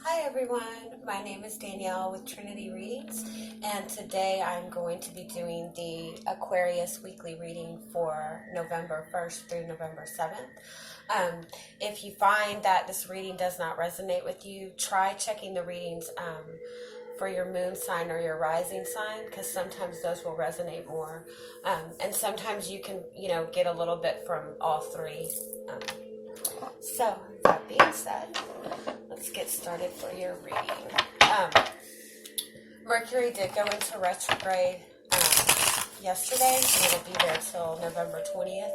Hi everyone, my name is Danielle with Trinity Reads, and today I'm going to be doing the Aquarius weekly reading for November 1st through November 7th. If you find that this reading does not resonate with you, try checking the readings for your moon sign or your rising sign, because sometimes those will resonate more. And sometimes you can, get a little bit from all three. So, that being said, let's get started for your reading. Mercury did go into retrograde yesterday, and it'll be there till November 20th.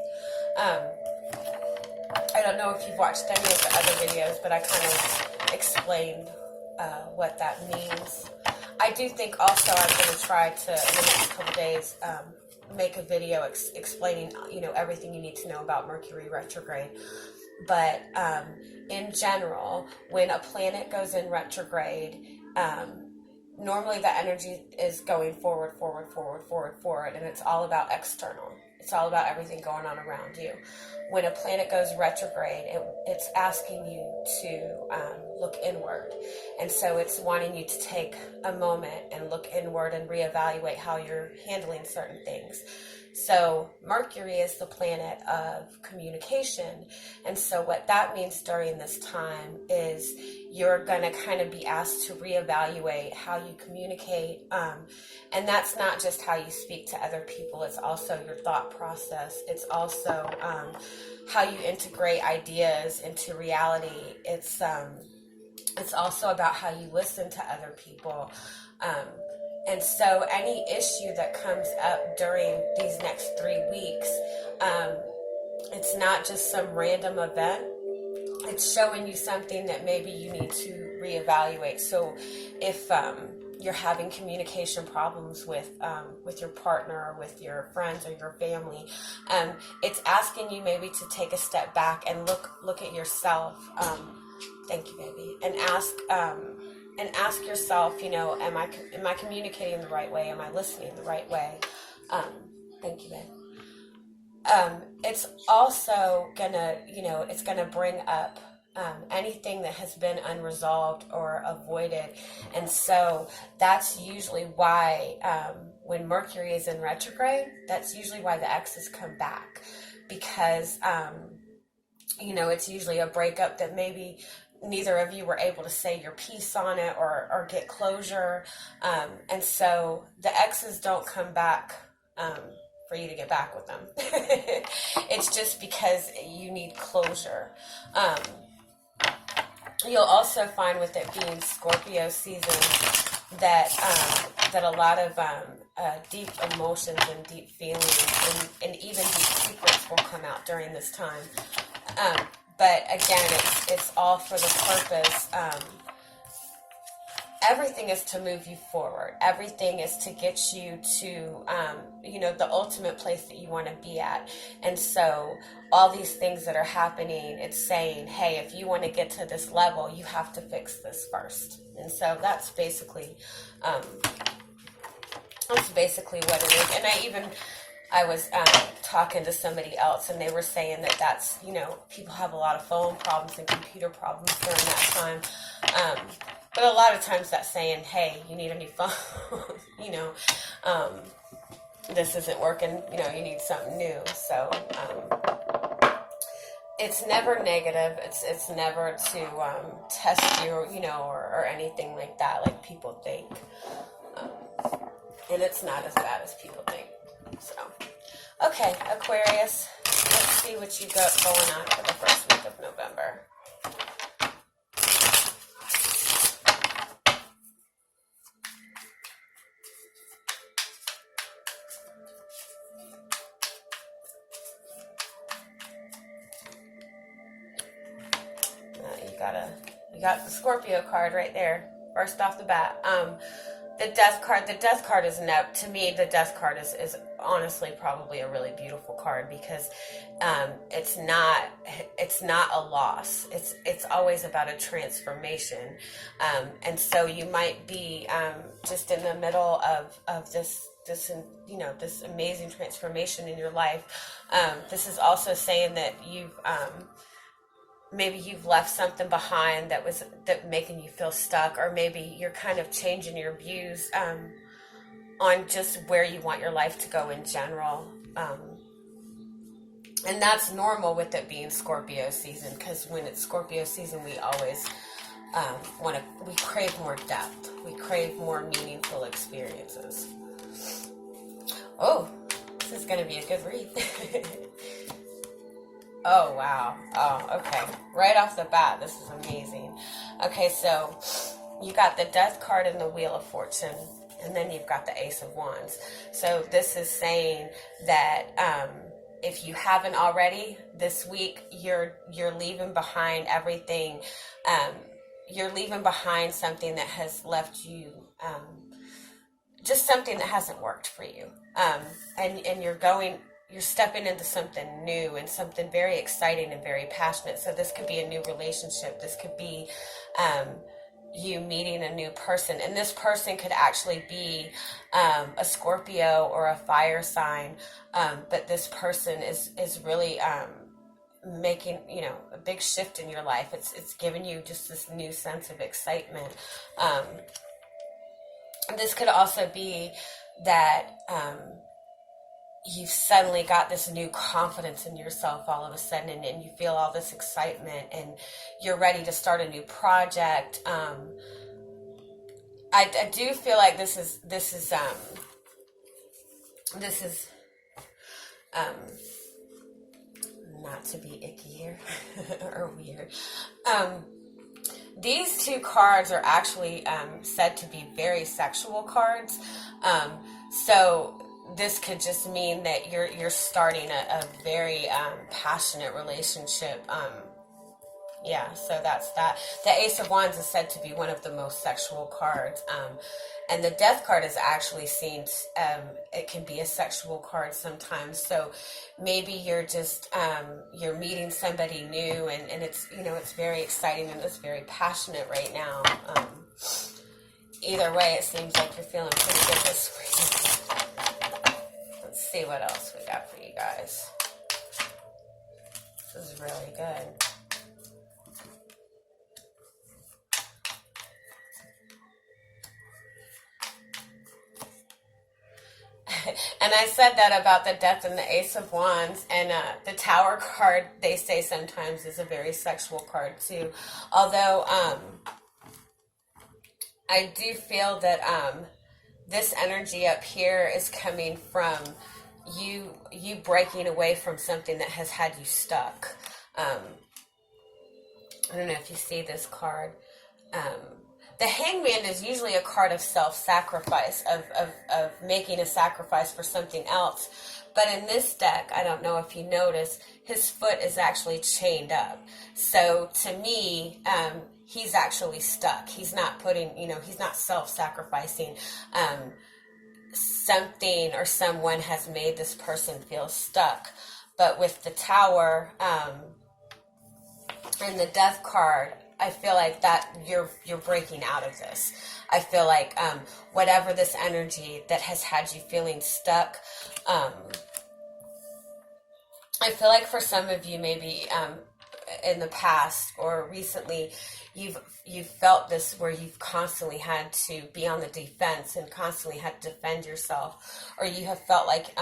I don't know if you've watched any of the other videos, but I kind of explained what that means. I do think also I'm going to try to, in the next couple days, make a video explaining, everything you need to know about Mercury retrograde. But in general, when a planet goes in retrograde, normally the energy is going forward, and it's all about external. It's all about everything going on around you. When a planet goes retrograde, it's asking you to look inward. And so it's wanting you to take a moment and look inward and reevaluate how you're handling certain things. So Mercury is the planet of communication. And so what that means during this time is you're going to kind of be asked to reevaluate how you communicate. And that's not just how you speak to other people. It's also your thought process. It's also how you integrate ideas into reality. It's also about how you listen to other people. And so any issue that comes up during these next 3 weeks, it's not just some random event. It's showing you something that maybe you need to reevaluate. So if you're having communication problems with your partner or with your friends or your family, it's asking you maybe to take a step back and look at yourself. Thank you, baby. And ask yourself, am I communicating the right way? Am I listening the right way? Thank you, babe. It's also it's gonna bring up anything that has been unresolved or avoided. And so that's usually why when Mercury is in retrograde, that's usually why the exes come back, because it's usually a breakup that maybe neither of you were able to say your piece on it or get closure. And so the exes don't come back for you to get back with them. It's just because you need closure. You'll also find with it being Scorpio season that a lot of deep emotions and deep feelings and even deep secrets will come out during this time. But again, it's all for the purpose. Everything is to move you forward. Everything is to get you to, the ultimate place that you want to be at. And so all these things that are happening, it's saying, hey, if you want to get to this level, you have to fix this first. And so that's basically what it is. And I was talking to somebody else, and they were saying that that's, people have a lot of phone problems and computer problems during that time. But a lot of times that's saying, hey, you need a new phone, this isn't working, you need something new. So it's never negative. It's never to test you, or anything like that, like people think. And it's not as bad as people think. So, okay, Aquarius, let's see what you got going on for the first week of November. You got the Scorpio card right there, first off the bat. The death card is to me, the death card is honestly probably a really beautiful card, because it's not a loss. It's always about a transformation. And so you might be just in the middle of this amazing transformation in your life. This is also saying that maybe you've left something behind that making you feel stuck, or maybe you're kind of changing your views on just where you want your life to go in general. And that's normal with it being Scorpio season, because when it's Scorpio season, we always we crave more depth. We crave more meaningful experiences. Oh, this is going to be a good read. Oh, wow. Oh, okay. Right off the bat, this is amazing. Okay, so you got the Death card and the Wheel of Fortune, and then you've got the Ace of Wands. So this is saying that if you haven't already, this week you're leaving behind everything. You're leaving behind something that has left you, just something that hasn't worked for you. And you're stepping into something new and something very exciting and very passionate. So this could be a new relationship. This could be you meeting a new person. And this person could actually be a Scorpio or a fire sign. But this person is really making, a big shift in your life. It's giving you just this new sense of excitement. This could also be that you've suddenly got this new confidence in yourself all of a sudden, and you feel all this excitement, and you're ready to start a new project. I do feel like this is not to be icky here or weird. These two cards are actually said to be very sexual cards. So this could just mean that you're starting a very passionate relationship. So that's that. The Ace of Wands is said to be one of the most sexual cards. And the Death card is actually seen, it can be a sexual card sometimes. So maybe you're just, you're meeting somebody new, and it's, it's very exciting and it's very passionate right now. Either way, it seems like you're feeling pretty good this week. Let's see what else we got for you guys. This is really good. And I said that about the Death and the Ace of Wands, and the Tower card, they say sometimes is a very sexual card too. Although I do feel that this energy up here is coming from you breaking away from something that has had you stuck. I don't know if you see this card. The Hangman is usually a card of self-sacrifice, of making a sacrifice for something else. But in this deck, I don't know if you notice, his foot is actually chained up. So to me, he's actually stuck. He's not putting, he's not self-sacrificing. Something or someone has made this person feel stuck. But with the Tower and the Death card, I feel like that you're breaking out of this. I feel like whatever this energy that has had you feeling stuck, I feel like for some of you, maybe in the past or recently, you've felt this where you've constantly had to be on the defense and constantly had to defend yourself, or you have felt like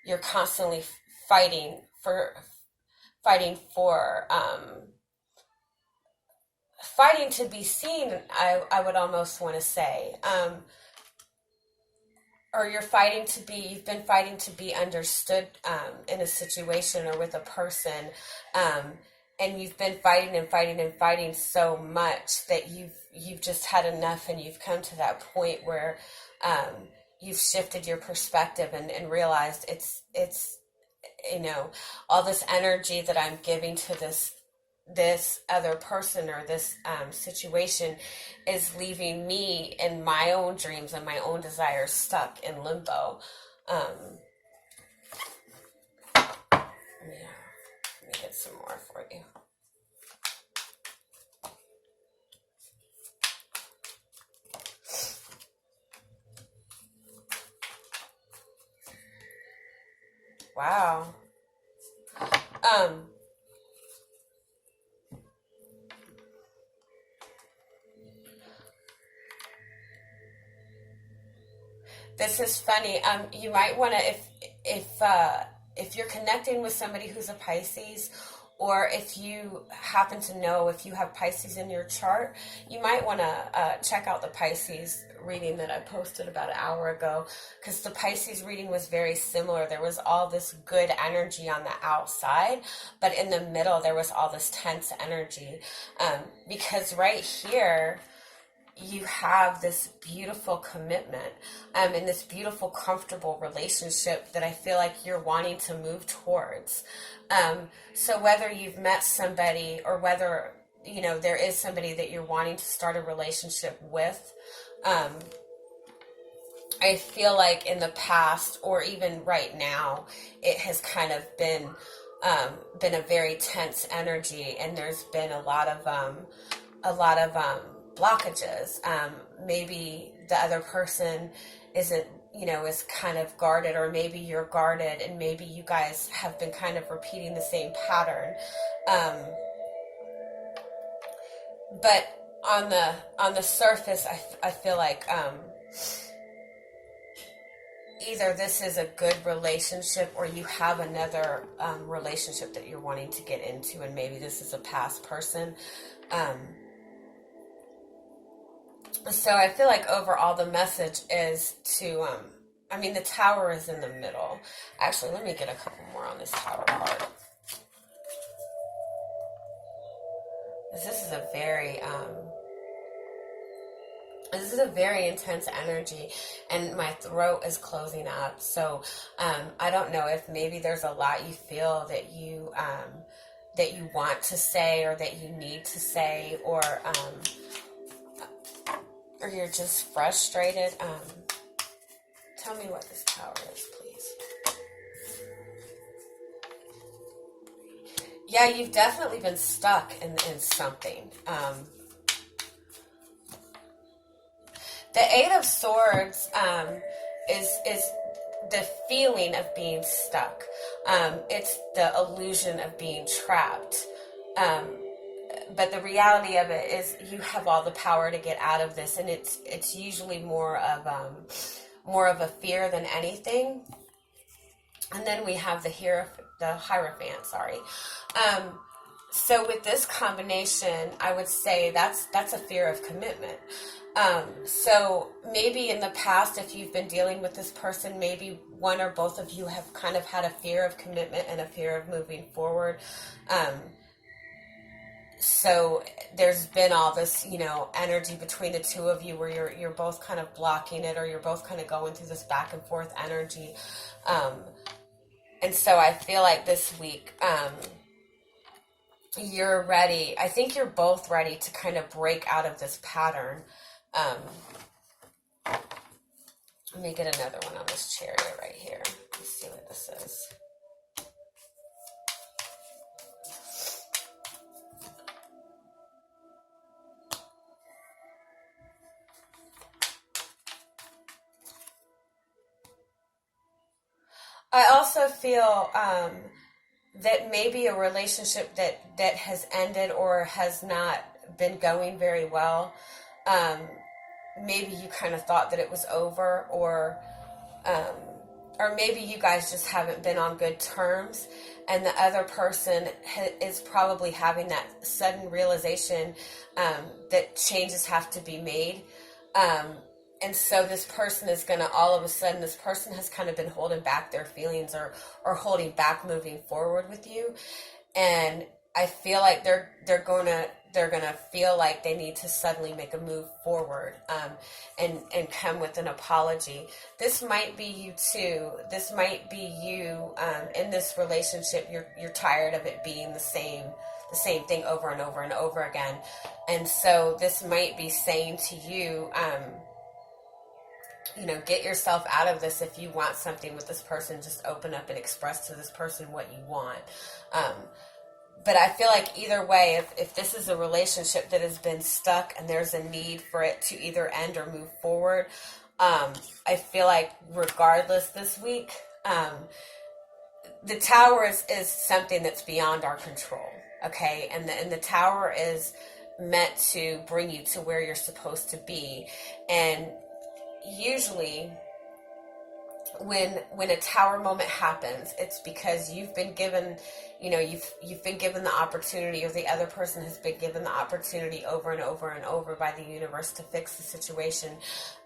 you're constantly fighting to be seen, I would almost want to say, or you've been fighting to be understood in a situation or with a person, and you've been fighting and fighting and fighting so much that you've just had enough, and you've come to that point where you've shifted your perspective and realized it's all this energy that I'm giving to this other person or this situation is leaving me and my own dreams and my own desires stuck in limbo. Let me get some more for you. Wow. This is funny. You might want to, if you're connecting with somebody who's a Pisces, or if you happen to know if you have Pisces in your chart, you might want to check out the Pisces reading that I posted about an hour ago, because the Pisces reading was very similar. There was all this good energy on the outside, but in the middle there was all this tense energy, because right here you have this beautiful commitment, and this beautiful, comfortable relationship that I feel like you're wanting to move towards. So whether you've met somebody, or whether, there is somebody that you're wanting to start a relationship with, I feel like in the past, or even right now, it has kind of been a very tense energy, and there's been a lot of blockages. Maybe the other person isn't, is kind of guarded, or maybe you're guarded, and maybe you guys have been kind of repeating the same pattern. But on the surface, I feel like either this is a good relationship, or you have another relationship that you're wanting to get into, and maybe this is a past person. So I feel like overall the message is to, the Tower is in the middle. Actually, let me get a couple more on this Tower card. This is a very intense energy, and my throat is closing up. So I don't know if maybe there's a lot you feel that you want to say, or that you need to say, or you're just frustrated. Tell me what this Tower is, please. Yeah, you've definitely been stuck in something. The Eight of Swords is the feeling of being stuck. It's the illusion of being trapped. But the reality of it is you have all the power to get out of this, and it's usually more of a fear than anything. And then we have the Hierophant. Sorry. So with this combination, I would say that's a fear of commitment. So maybe in the past, if you've been dealing with this person, maybe one or both of you have kind of had a fear of commitment and a fear of moving forward. So there's been all this, energy between the two of you, where you're both kind of blocking it, or you're both kind of going through this back and forth energy. And so I feel like this week, you're ready. I think you're both ready to kind of break out of this pattern. Let me get another one on this Chariot right here. Let's see what this is. I also feel that maybe a relationship that has ended, or has not been going very well, maybe you kind of thought that it was over, or maybe you guys just haven't been on good terms, and the other person is probably having that sudden realization that changes have to be made. And so this person is going to, all of a sudden, this person has kind of been holding back their feelings, or holding back moving forward with you. And I feel like they're going to feel like they need to suddenly make a move forward, and come with an apology. This might be you too. This might be you in this relationship. You're tired of it being the same thing over and over and over again. And so this might be saying to you, get yourself out of this. If you want something with this person, just open up and express to this person what you want. But I feel like either way, if this is a relationship that has been stuck, and there's a need for it to either end or move forward, I feel like regardless this week, the Tower is something that's beyond our control. Okay. And the Tower is meant to bring you to where you're supposed to be. And usually when a tower moment happens, it's because you've been given, you've been given the opportunity, or the other person has been given the opportunity over and over and over by the universe to fix the situation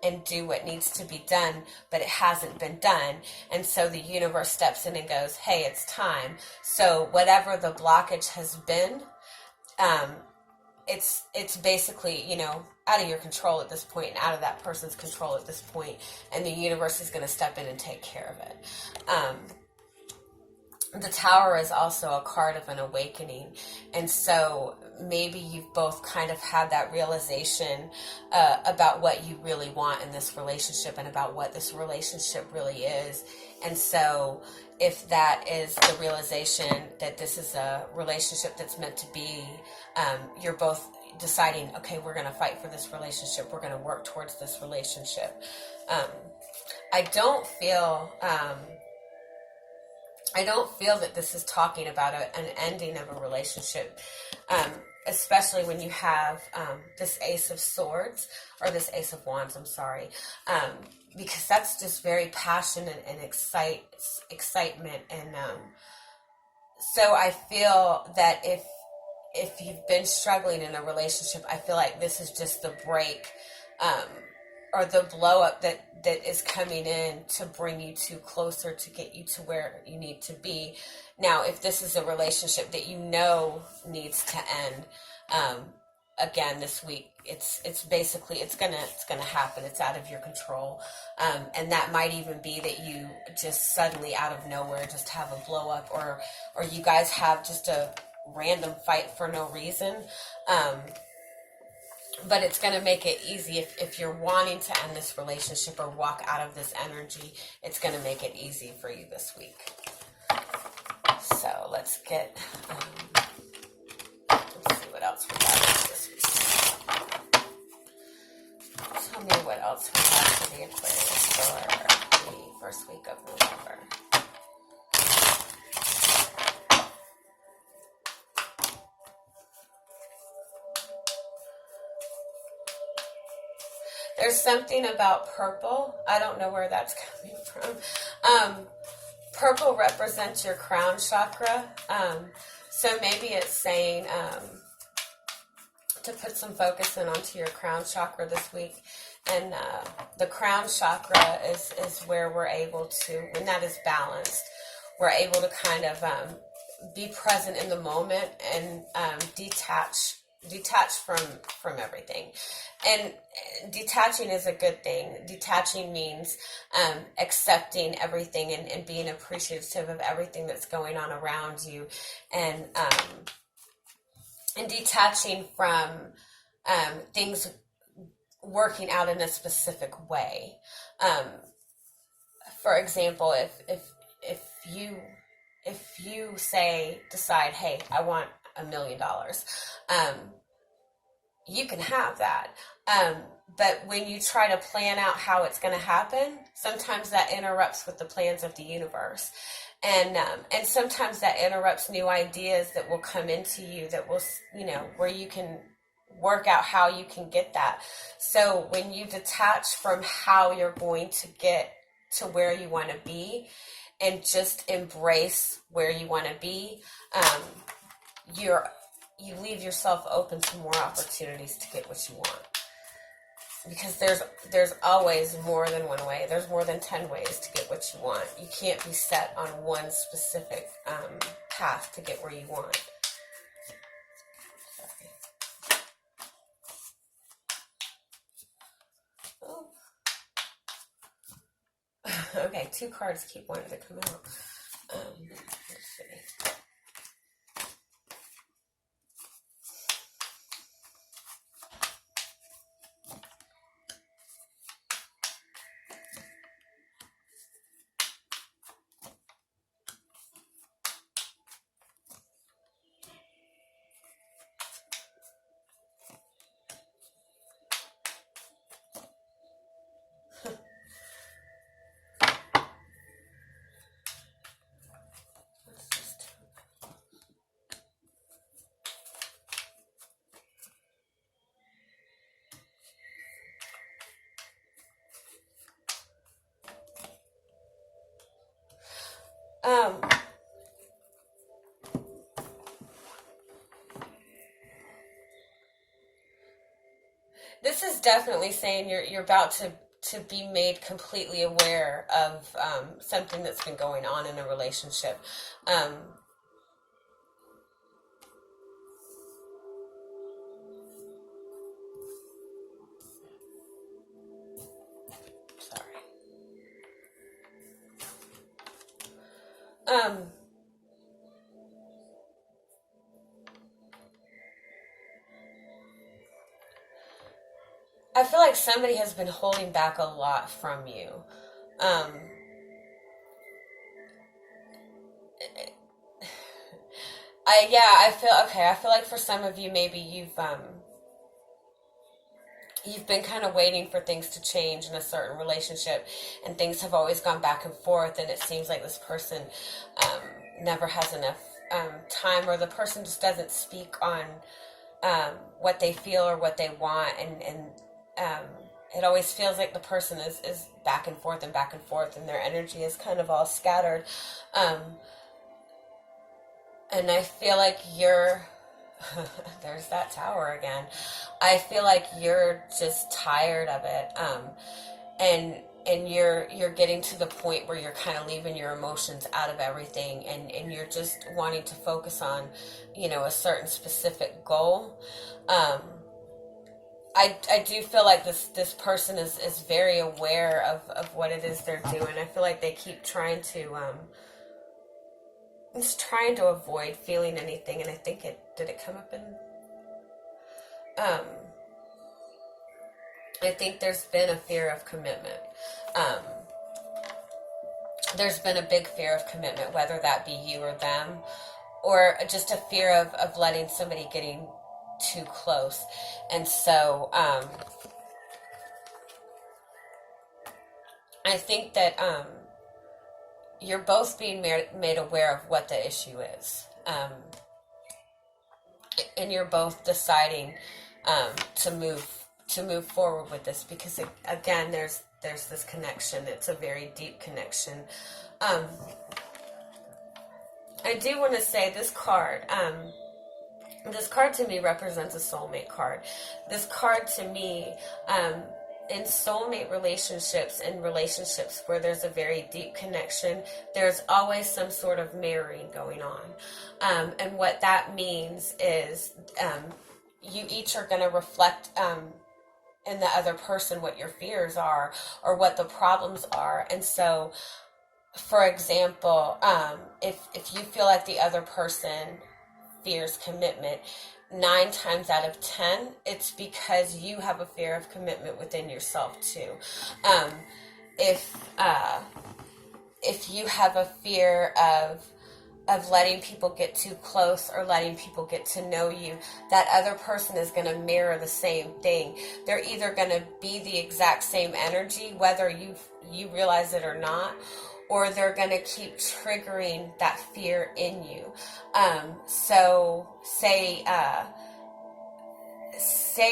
and do what needs to be done, but it hasn't been done. And so the universe steps in and goes, hey, it's time. So whatever the blockage has been, it's basically, out of your control at this point, and out of that person's control at this point, and the universe is going to step in and take care of it. The Tower is also a card of an awakening, and so maybe you've both kind of had that realization about what you really want in this relationship and about what this relationship really is. And so if that is the realization that this is a relationship that's meant to be, you're both deciding, okay, we're going to fight for this relationship, we're going to work towards this relationship. I don't feel that this is talking about an ending of a relationship, especially when you have this Ace of Swords, or this Ace of Wands, I'm sorry, because that's just very passionate and excitement. And so I feel that if you've been struggling in a relationship, I feel like this is just the break, or the blow up that is coming in to bring you two closer, to get you to where you need to be. Now, if this is a relationship that needs to end, again, this week, it's basically, it's gonna happen. It's out of your control. And that might even be that you just suddenly out of nowhere just have a blow up, or you guys have just a random fight for no reason. But it's going to make it easy if you're wanting to end this relationship or walk out of this energy. It's going to make it easy for you this week. So let's see what else we got this week. Tell me what else we have for the Aquarius for the first week of November. There's something about purple. I don't know where that's coming from. Purple represents your crown chakra. So maybe it's saying to put some focus in onto your crown chakra this week. And the crown chakra is where we're able to, when that is balanced, we're able to kind of be present in the moment and detach from everything. And detaching is a good thing. Detaching means accepting everything and being appreciative of everything that's going on around you, and detaching from things working out in a specific way. For example, if you decide, hey, I want $1 million, you can have that. But when you try to plan out how it's going to happen, sometimes that interrupts with the plans of the universe. And sometimes that interrupts new ideas that will come into you that will, where you can work out how you can get that. So when you detach from how you're going to get to where you want to be and just embrace where you want to be, you leave yourself open to more opportunities to get what you want. Because there's always more than one way. There's more than 10 ways to get what you want. You can't be set on one specific path to get where you want. Oh. Okay, 2 cards keep wanting to come out. Let's see. This is definitely saying you're about to be made completely aware of something that's been going on in a relationship. Um, sorry. Um, I feel like somebody has been holding back a lot from you. Um, I feel okay. I feel like for some of you, maybe you've been kind of waiting for things to change in a certain relationship, and things have always gone back and forth, and it seems like this person um, never has enough time, or the person just doesn't speak on what they feel or what they want, and um, it always feels like the person is back and forth and back and forth, and their energy is kind of all scattered. Um, and I feel like you're there's that tower again. I feel like you're just tired of it, and you're getting to the point where you're kind of leaving your emotions out of everything, and you're just wanting to focus on, a certain specific goal. I do feel like this person is very aware of what it is they're doing. I feel like they keep trying to it's trying to avoid feeling anything, and I think it come up in um I think there's been a fear of commitment. Um, there's been a big fear of commitment, whether that be you or them, or just a fear of letting somebody getting too close. And so I think that you're both being made aware of what the issue is. And you're both deciding to move forward with this, because again, there's this connection. It's a very deep connection. I do want to say this card. This card to me represents a soulmate card. This card to me, in soulmate relationships and relationships where there's a very deep connection, there's always some sort of mirroring going on. And what that means is you each are going to reflect in the other person what your fears are or what the problems are. And so, for example, if you feel like the other person fears commitment, 9 times out of 10, it's because you have a fear of commitment within yourself too. Um, if you have a fear of letting people get too close or letting people get to know you, that other person is going to mirror the same thing. They're either going to be the exact same energy, whether you realize it or not, or they're going to keep triggering that fear in you. So say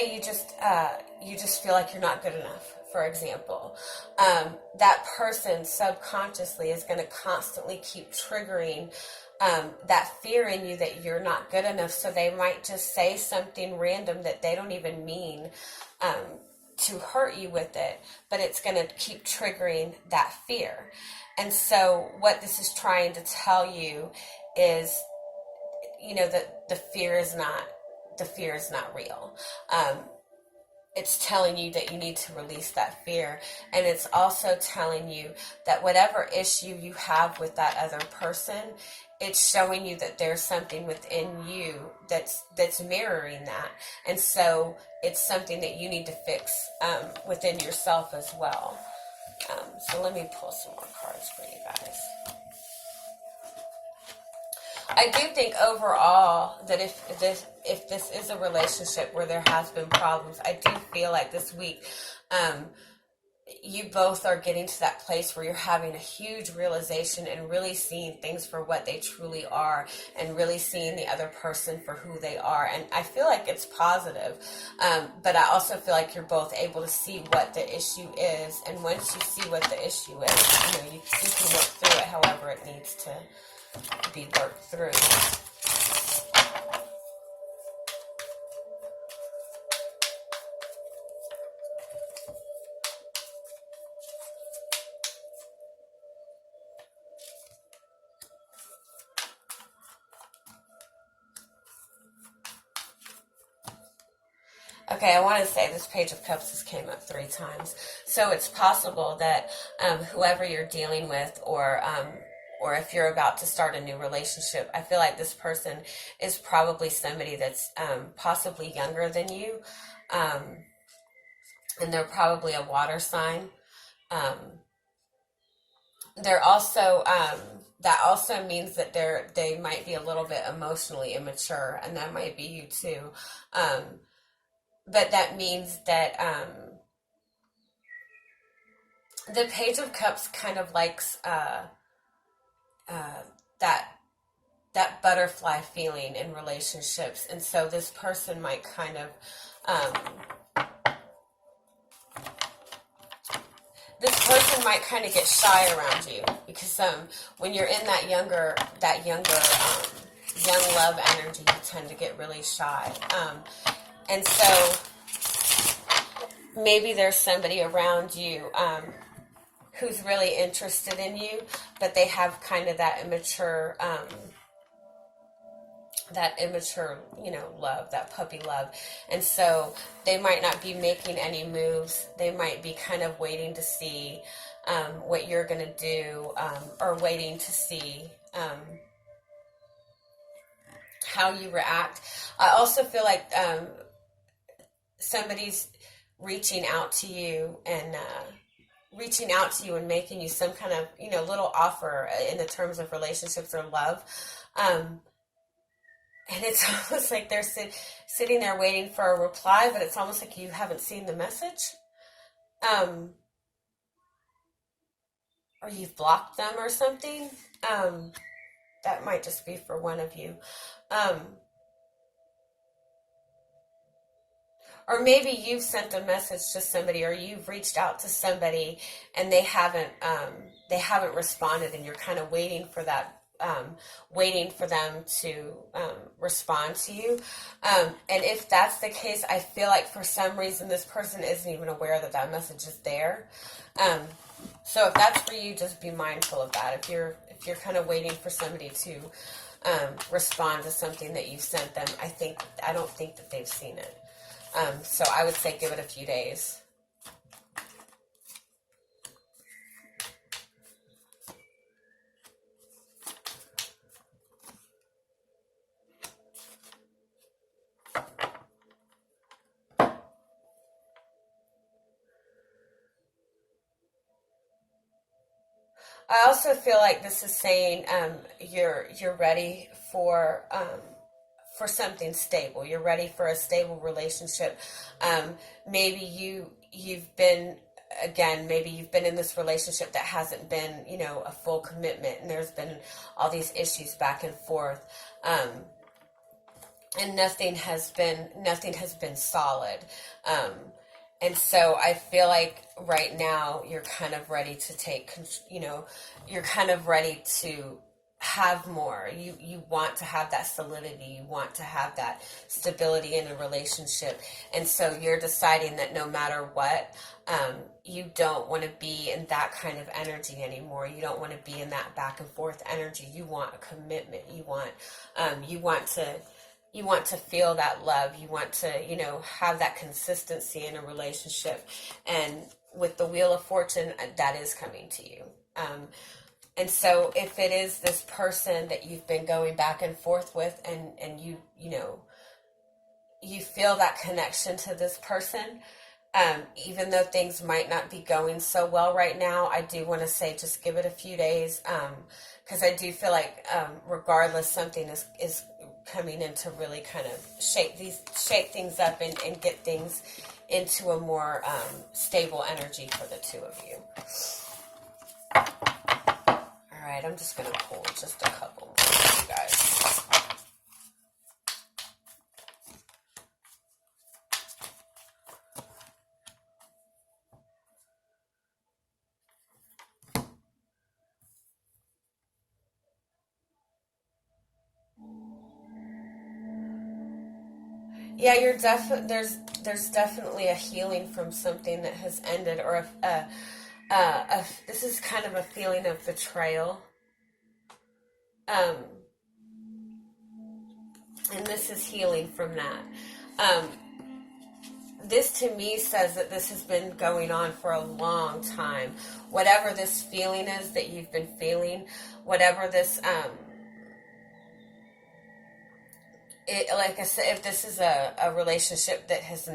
you just feel like you're not good enough, for example. That person subconsciously is going to constantly keep triggering that fear in you that you're not good enough. So they might just say something random that they don't even mean to hurt you with it, but it's going to keep triggering that fear. And so what this is trying to tell you is, that the fear is not real. It's telling you that you need to release that fear. And it's also telling you that whatever issue you have with that other person, it's showing you that there's something within you that's mirroring that. And so it's something that you need to fix within yourself as well. So let me pull some more cards for you guys. I do think overall that if this is a relationship where there has been problems, I do feel like this week you both are getting to that place where you're having a huge realization and really seeing things for what they truly are, and really seeing the other person for who they are. And I feel like it's positive, but I also feel like you're both able to see what the issue is. And once you see what the issue is, you can work through it however it needs to be worked through. Okay, I want to say this Page of Cups has came up 3 times. So it's possible that whoever you're dealing with, or if you're about to start a new relationship, I feel like this person is probably somebody that's possibly younger than you, and they're probably a water sign. They're also that also means that they might be a little bit emotionally immature, and that might be you too. But that means that the Page of Cups kind of likes that butterfly feeling in relationships, and so this person might kind of get shy around you, because when you're in that younger young love energy, you tend to get really shy. And so maybe there's somebody around you who's really interested in you, but they have kind of that immature, love, that puppy love. And so they might not be making any moves. They might be kind of waiting to see what you're going to do, or waiting to see how you react. I also feel like somebody's reaching out to you and making you some kind of little offer in the terms of relationships or love, and it's almost like they're sitting there waiting for a reply, but it's almost like you haven't seen the message, or you've blocked them or something. That might just be for one of you. Or maybe you've sent a message to somebody, or you've reached out to somebody and they haven't responded, and you're kind of waiting for that, waiting for them to respond to you. And if that's the case, I feel like for some reason this person isn't even aware that that message is there. So if that's for you, just be mindful of that. If you're kind of waiting for somebody to respond to something that you've sent them, I don't think that they've seen it. So I would say give it a few days. I also feel like this is saying you're ready for something stable. You're ready for a stable relationship. Maybe you've been in this relationship that hasn't been a full commitment, and there's been all these issues back and forth, and nothing has been solid. And so I feel like right now you're kind of ready to you're kind of ready to have more. You want to have that solidity. You want to have that stability in a relationship. And so you're deciding that no matter what, you don't want to be in that kind of energy anymore. You don't want to be in that back and forth energy. You want a commitment. You want to feel that love. You want to, have that consistency in a relationship. And with the Wheel of Fortune, that is coming to you. And so if it is this person that you've been going back and forth with, and you feel that connection to this person, even though things might not be going so well right now, I do want to say just give it a few days, because I do feel like regardless, something is coming in to really kind of shake things up and get things into a more stable energy for the two of you. All right, I'm just going to pull just a couple more for you guys. Yeah, you're there's definitely a healing from something that has ended, or this is kind of a feeling of betrayal. Um, and this is healing from that. This to me says that this has been going on for a long time. Whatever this feeling is that you've been feeling, whatever this, like I said, if this is a relationship that has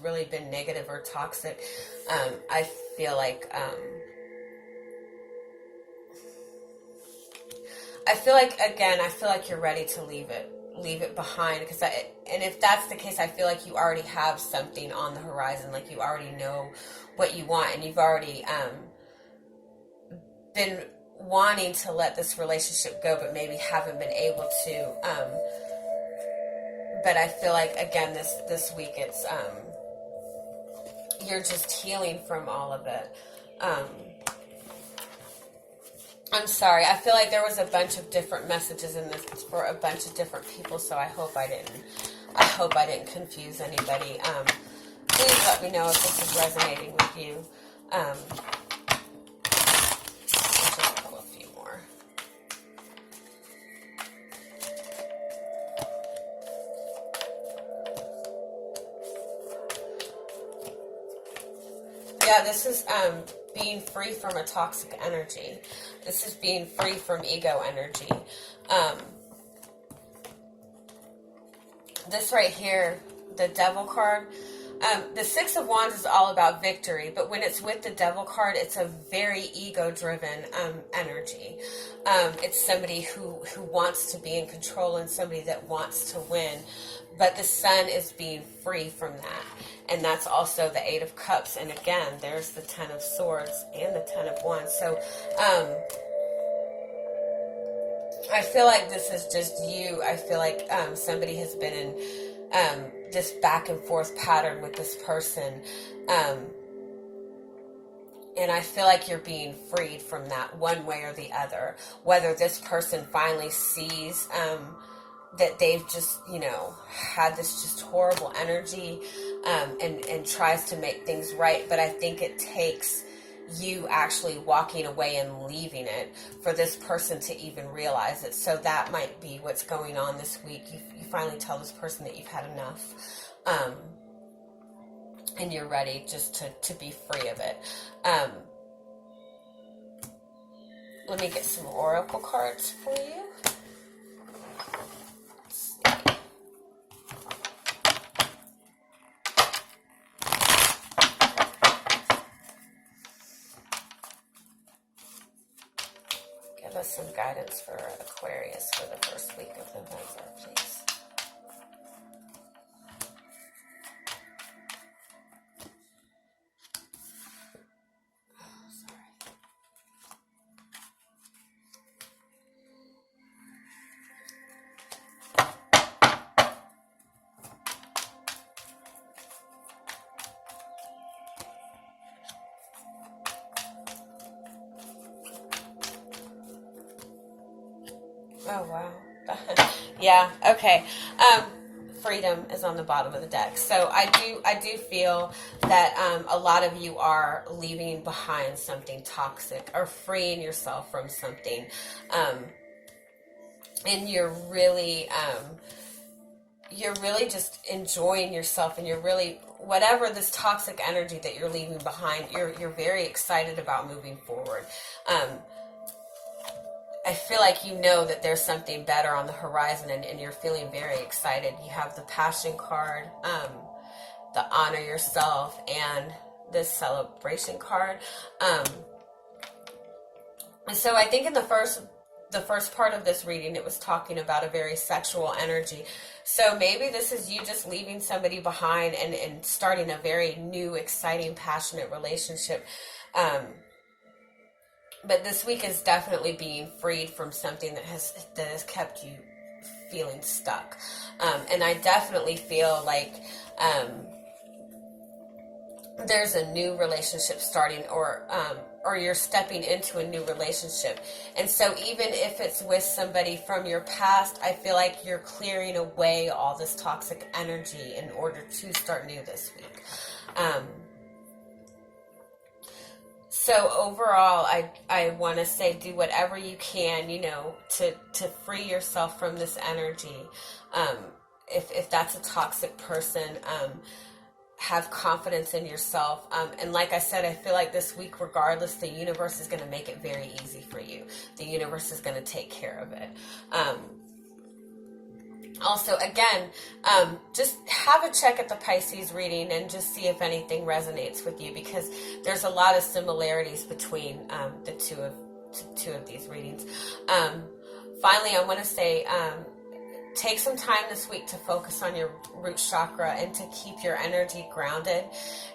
really been negative or toxic, I feel like, again, I feel like you're ready to leave it behind, and if that's the case, I feel like you already have something on the horizon, like you already know what you want, and you've already been wanting to let this relationship go, but maybe haven't been able to. But I feel like, again, this week it's you're just healing from all of it. I'm sorry. I feel like there was a bunch of different messages in this for a bunch of different people, so I hope I didn't confuse anybody. Please let me know if this is resonating with you. I'll just pull a few more. Yeah, this is being free from a toxic energy. This is being free from ego energy. This right here, the Devil card, the Six of Wands is all about victory, but when it's with the Devil card, it's a very ego-driven energy. It's somebody who wants to be in control and somebody that wants to win, but the Sun is being free from that. And that's also the Eight of Cups. And again, there's the Ten of Swords and the Ten of Wands. So I feel like this is just you. I feel like somebody has been in this back and forth pattern with this person. And I feel like you're being freed from that one way or the other. Whether this person finally sees that they've just, had this just horrible energy and tries to make things right. But I think it takes you actually walking away and leaving it for this person to even realize it. So that might be what's going on this week. You finally tell this person that you've had enough. And you're ready just to be free of it. Let me get some oracle cards for you. Give us some guidance for Aquarius for the first week of November, please. Oh, wow. Yeah, okay. Freedom is on the bottom of the deck. So I do feel that a lot of you are leaving behind something toxic or freeing yourself from something. And you're really just enjoying yourself, and you're really, whatever this toxic energy that you're leaving behind, you're very excited about moving forward. I feel like you know that there's something better on the horizon, and you're feeling very excited. You have the Passion card, the Honor Yourself, and this Celebration card. So I think in the first the first part of this reading, it was talking about a very sexual energy. So maybe this is you just leaving somebody behind and starting a very new, exciting, passionate relationship. But this week is definitely being freed from something that has kept you feeling stuck. And I definitely feel like there's a new relationship starting, or you're stepping into a new relationship. And so even if it's with somebody from your past, I feel like you're clearing away all this toxic energy in order to start new this week. So overall, I want to say do whatever you can, to free yourself from this energy. If that's a toxic person, have confidence in yourself. And like I said, I feel like this week, regardless, the universe is going to make it very easy for you. The universe is going to take care of it. Also, again, just have a check at the Pisces reading and just see if anything resonates with you, because there's a lot of similarities between the two of these readings. Finally, I want to say, take some time this week to focus on your root chakra and to keep your energy grounded.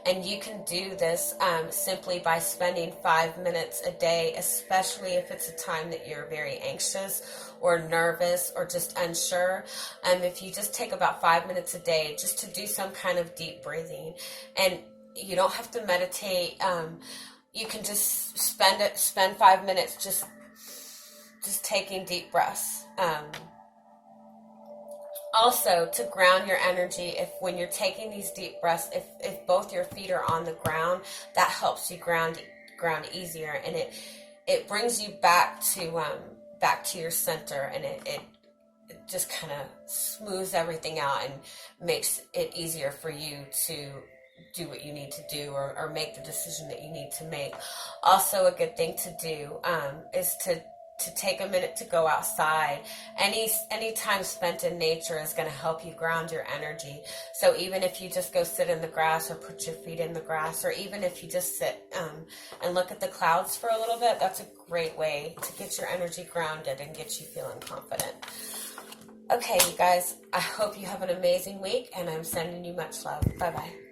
And you can do this simply by spending 5 minutes a day, especially if it's a time that you're very anxious or nervous or just unsure. If you just take about 5 minutes a day just to do some kind of deep breathing, and you don't have to meditate. You can just spend 5 minutes just taking deep breaths. Also, to ground your energy, when you're taking these deep breaths, if both your feet are on the ground, that helps you ground easier, and it brings you back to your center, and it just kind of smooths everything out and makes it easier for you to do what you need to do, or make the decision that you need to make. Also, a good thing to do is to take a minute to go outside. Any time spent in nature is going to help you ground your energy. So even if you just go sit in the grass or put your feet in the grass, or even if you just sit and look at the clouds for a little bit, that's a great way to get your energy grounded and get you feeling confident. Okay, you guys, I hope you have an amazing week, and I'm sending you much love. Bye-bye.